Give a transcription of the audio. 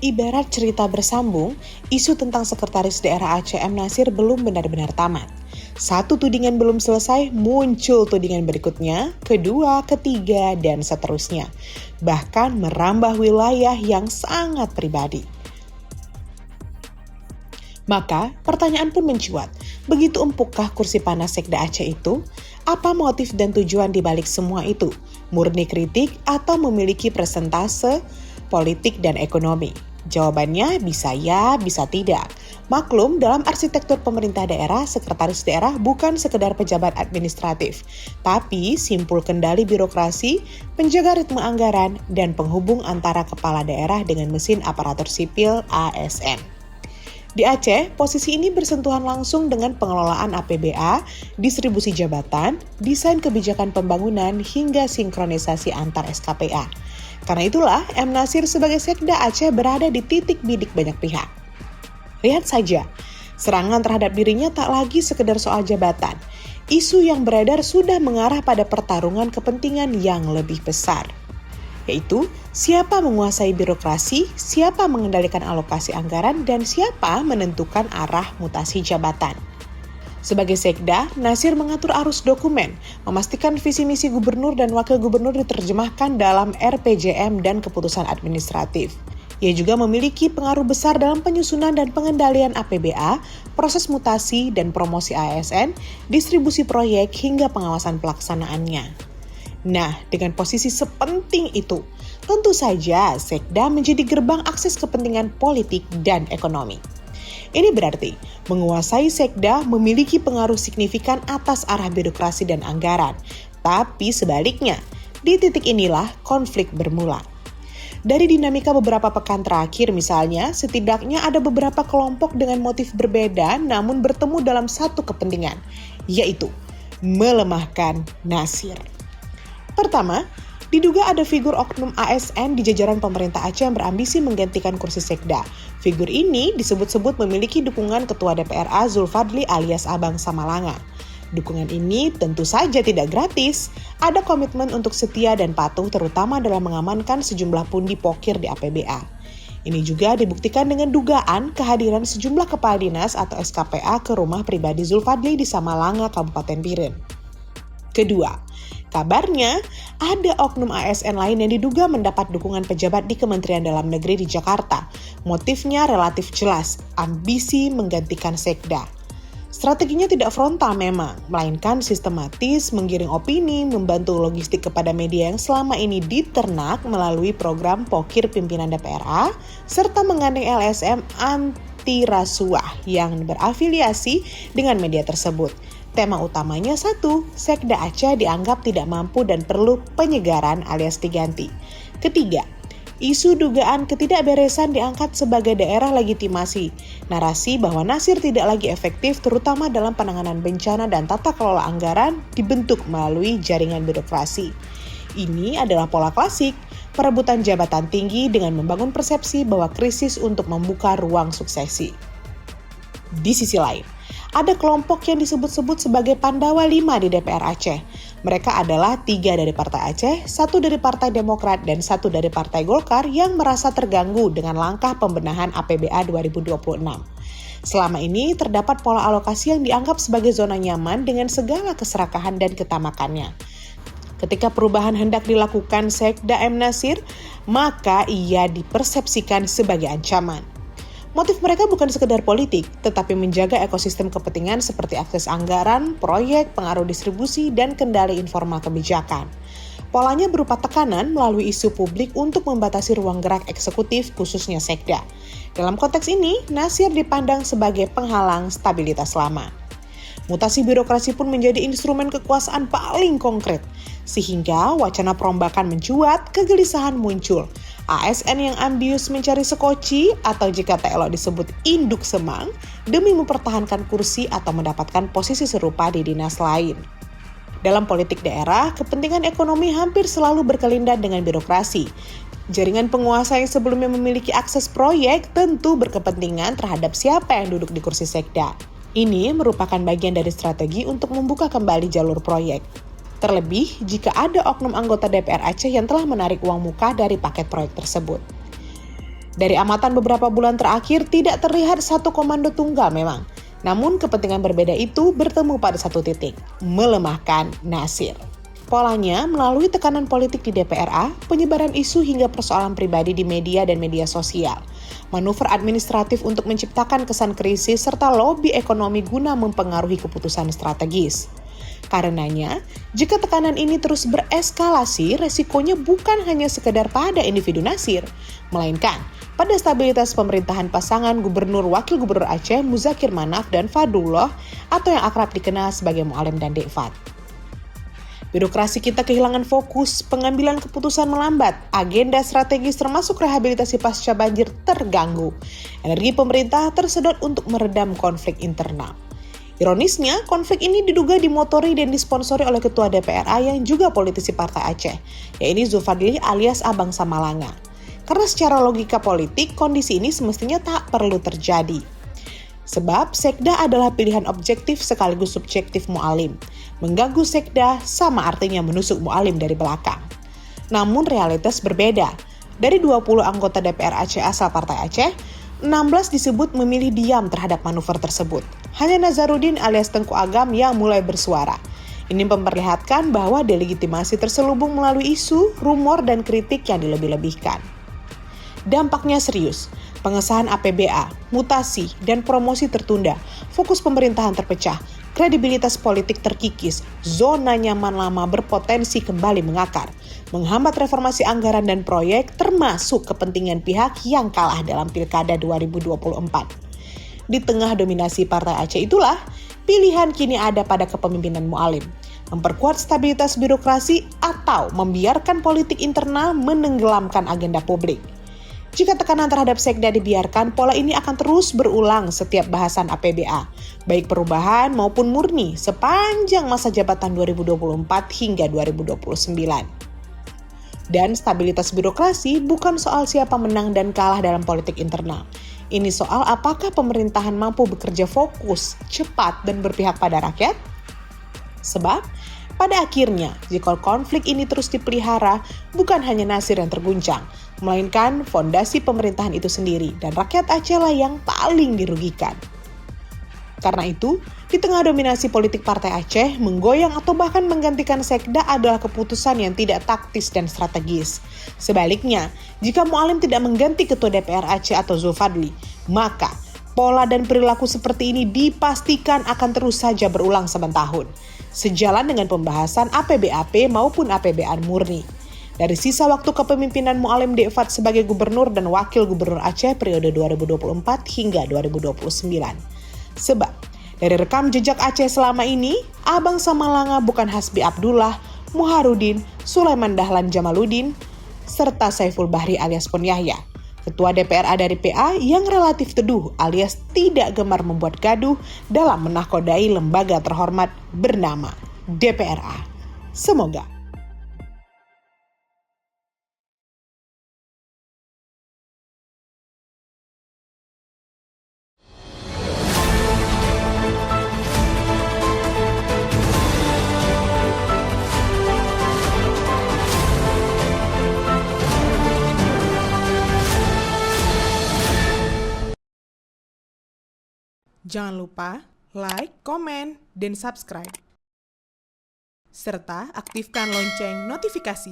Ibarat cerita bersambung, isu tentang Sekretaris Daerah Aceh M. Nasir belum benar-benar tamat. Satu tudingan belum selesai, muncul tudingan berikutnya, kedua, ketiga, dan seterusnya. Bahkan merambah wilayah yang sangat pribadi. Maka pertanyaan pun mencuat, begitu empukkah kursi panas Sekda Aceh itu? Apa motif dan tujuan dibalik semua itu? Murni kritik atau memiliki persentase politik dan ekonomi? Jawabannya bisa ya, bisa tidak. Maklum, dalam arsitektur pemerintah daerah, sekretaris daerah bukan sekedar pejabat administratif, tapi simpul kendali birokrasi, penjaga ritme anggaran, dan penghubung antara kepala daerah dengan mesin aparatur sipil ASN. Di Aceh, posisi ini bersentuhan langsung dengan pengelolaan APBA, distribusi jabatan, desain kebijakan pembangunan, hingga sinkronisasi antar SKPA. Karena itulah, M. Nasir sebagai Sekda Aceh berada di titik bidik banyak pihak. Lihat saja, serangan terhadap dirinya tak lagi sekedar soal jabatan. Isu yang beredar sudah mengarah pada pertarungan kepentingan yang lebih besar, yaitu siapa menguasai birokrasi, siapa mengendalikan alokasi anggaran, dan siapa menentukan arah mutasi jabatan. Sebagai Sekda, Nasir mengatur arus dokumen, memastikan visi misi gubernur dan wakil gubernur diterjemahkan dalam RPJM dan keputusan administratif. Ia juga memiliki pengaruh besar dalam penyusunan dan pengendalian APBA, proses mutasi dan promosi ASN, distribusi proyek hingga pengawasan pelaksanaannya. Nah, dengan posisi sepenting itu, tentu saja Sekda menjadi gerbang akses kepentingan politik dan ekonomi. Ini berarti menguasai Sekda memiliki pengaruh signifikan atas arah birokrasi dan anggaran. Tapi sebaliknya, di titik inilah konflik bermula. Dari dinamika beberapa pekan terakhir misalnya, setidaknya ada beberapa kelompok dengan motif berbeda namun bertemu dalam satu kepentingan, yaitu melemahkan Nasir. Pertama, diduga ada figur oknum ASN di jajaran pemerintah Aceh yang berambisi menggantikan kursi Sekda. Figur ini disebut-sebut memiliki dukungan Ketua DPRA Zulfadli alias Abang Samalanga. Dukungan ini tentu saja tidak gratis. Ada komitmen untuk setia dan patuh terutama dalam mengamankan sejumlah pundi pokir di APBA. Ini juga dibuktikan dengan dugaan kehadiran sejumlah kepala dinas atau SKPA ke rumah pribadi Zulfadli di Samalanga, Kabupaten Biren. Kedua, kabarnya ada oknum ASN lain yang diduga mendapat dukungan pejabat di Kementerian Dalam Negeri di Jakarta. Motifnya relatif jelas, ambisi menggantikan Sekda. Strateginya tidak frontal memang, melainkan sistematis, menggiring opini, membantu logistik kepada media yang selama ini diternak melalui program Pokir Pimpinan DPRA, serta menggandeng LSM anti rasuah yang berafiliasi dengan media tersebut. Tema utamanya satu, Sekda Aceh dianggap tidak mampu dan perlu penyegaran alias diganti. Ketiga, isu dugaan ketidakberesan diangkat sebagai daerah legitimasi. Narasi bahwa Nasir tidak lagi efektif terutama dalam penanganan bencana dan tata kelola anggaran dibentuk melalui jaringan birokrasi. Ini adalah pola klasik, perebutan jabatan tinggi dengan membangun persepsi bahwa krisis untuk membuka ruang suksesi. Di sisi lain, ada kelompok yang disebut-sebut sebagai Pandawa 5 di DPR Aceh. Mereka adalah 3 dari Partai Aceh, 1 dari Partai Demokrat, dan 1 dari Partai Golkar yang merasa terganggu dengan langkah pembenahan APBA 2026. Selama ini terdapat pola alokasi yang dianggap sebagai zona nyaman dengan segala keserakahan dan ketamakannya. Ketika perubahan hendak dilakukan Sekda M. Nasir, maka ia dipersepsikan sebagai ancaman. Motif mereka bukan sekedar politik, tetapi menjaga ekosistem kepentingan seperti akses anggaran, proyek, pengaruh distribusi, dan kendali informal kebijakan. Polanya berupa tekanan melalui isu publik untuk membatasi ruang gerak eksekutif khususnya Sekda. Dalam konteks ini, Nasir dipandang sebagai penghalang stabilitas lama. Mutasi birokrasi pun menjadi instrumen kekuasaan paling konkret, sehingga wacana perombakan mencuat, kegelisahan muncul. ASN yang ambius mencari sekoci atau jika tak elok disebut induk semang demi mempertahankan kursi atau mendapatkan posisi serupa di dinas lain. Dalam politik daerah, kepentingan ekonomi hampir selalu berkelindan dengan birokrasi. Jaringan penguasa yang sebelumnya memiliki akses proyek tentu berkepentingan terhadap siapa yang duduk di kursi Sekda. Ini merupakan bagian dari strategi untuk membuka kembali jalur proyek. Terlebih jika ada oknum anggota DPR Aceh yang telah menarik uang muka dari paket proyek tersebut. Dari amatan beberapa bulan terakhir tidak terlihat satu komando tunggal memang. Namun kepentingan berbeda itu bertemu pada satu titik, melemahkan Nasir. Polanya melalui tekanan politik di DPRA, penyebaran isu hingga persoalan pribadi di media dan media sosial, manuver administratif untuk menciptakan kesan krisis serta lobby ekonomi guna mempengaruhi keputusan strategis. Karenanya, jika tekanan ini terus bereskalasi, resikonya bukan hanya sekedar pada individu Nasir, melainkan pada stabilitas pemerintahan pasangan Gubernur Wakil Gubernur Aceh Muzakir Manaf dan Fadlullah atau yang akrab dikenal sebagai Mualim dan Dekfat. Birokrasi kita kehilangan fokus, pengambilan keputusan melambat, agenda strategis termasuk rehabilitasi pasca banjir terganggu. Energi pemerintah tersedot untuk meredam konflik internal. Ironisnya, konflik ini diduga dimotori dan disponsori oleh Ketua DPRA yang juga politisi Partai Aceh, yaitu Zulfadli alias Abang Samalanga. Karena secara logika politik, kondisi ini semestinya tak perlu terjadi. Sebab Sekda adalah pilihan objektif sekaligus subjektif Mualim. Mengganggu Sekda sama artinya menusuk Mualim dari belakang. Namun realitas berbeda. Dari 20 anggota DPR Aceh asal Partai Aceh, 16 disebut memilih diam terhadap manuver tersebut. Hanya Nazarudin alias Tengku Agam yang mulai bersuara. Ini memperlihatkan bahwa delegitimasi terselubung melalui isu, rumor, dan kritik yang dilebih-lebihkan. Dampaknya serius. Pengesahan APBA, mutasi, dan promosi tertunda, fokus pemerintahan terpecah, kredibilitas politik terkikis, zona nyaman lama berpotensi kembali mengakar, menghambat reformasi anggaran dan proyek termasuk kepentingan pihak yang kalah dalam Pilkada 2024. Di tengah dominasi Partai Aceh itulah, pilihan kini ada pada kepemimpinan Mualim, memperkuat stabilitas birokrasi atau membiarkan politik internal menenggelamkan agenda publik. Jika tekanan terhadap Sekda dibiarkan, pola ini akan terus berulang setiap bahasan APBA, baik perubahan maupun murni sepanjang masa jabatan 2024 hingga 2029. Dan stabilitas birokrasi bukan soal siapa menang dan kalah dalam politik internal. Ini soal apakah pemerintahan mampu bekerja fokus, cepat, dan berpihak pada rakyat? Sebab, pada akhirnya, jika konflik ini terus dipelihara, bukan hanya Nasir yang terguncang, melainkan fondasi pemerintahan itu sendiri dan rakyat Aceh lah yang paling dirugikan. Karena itu, di tengah dominasi politik Partai Aceh, menggoyang atau bahkan menggantikan Sekda adalah keputusan yang tidak taktis dan strategis. Sebaliknya, jika Mualim tidak mengganti Ketua DPR Aceh atau Zulfadli, maka pola dan perilaku seperti ini dipastikan akan terus saja berulang saban tahun, sejalan dengan pembahasan APBAP maupun APBA murni. Dari sisa waktu kepemimpinan Mualim Dekfat sebagai Gubernur dan Wakil Gubernur Aceh periode 2024 hingga 2029. Sebab, dari rekam jejak Aceh selama ini, Abang Samalanga bukan Hasbi Abdullah, Muharudin, Sulaiman Dahlan Jamaluddin, serta Saiful Bahri alias Pon Yahya, Ketua DPRA dari PA yang relatif teduh alias tidak gemar membuat gaduh dalam menakodai lembaga terhormat bernama DPRA. Semoga jangan lupa like, komen, dan subscribe. Serta aktifkan lonceng notifikasi.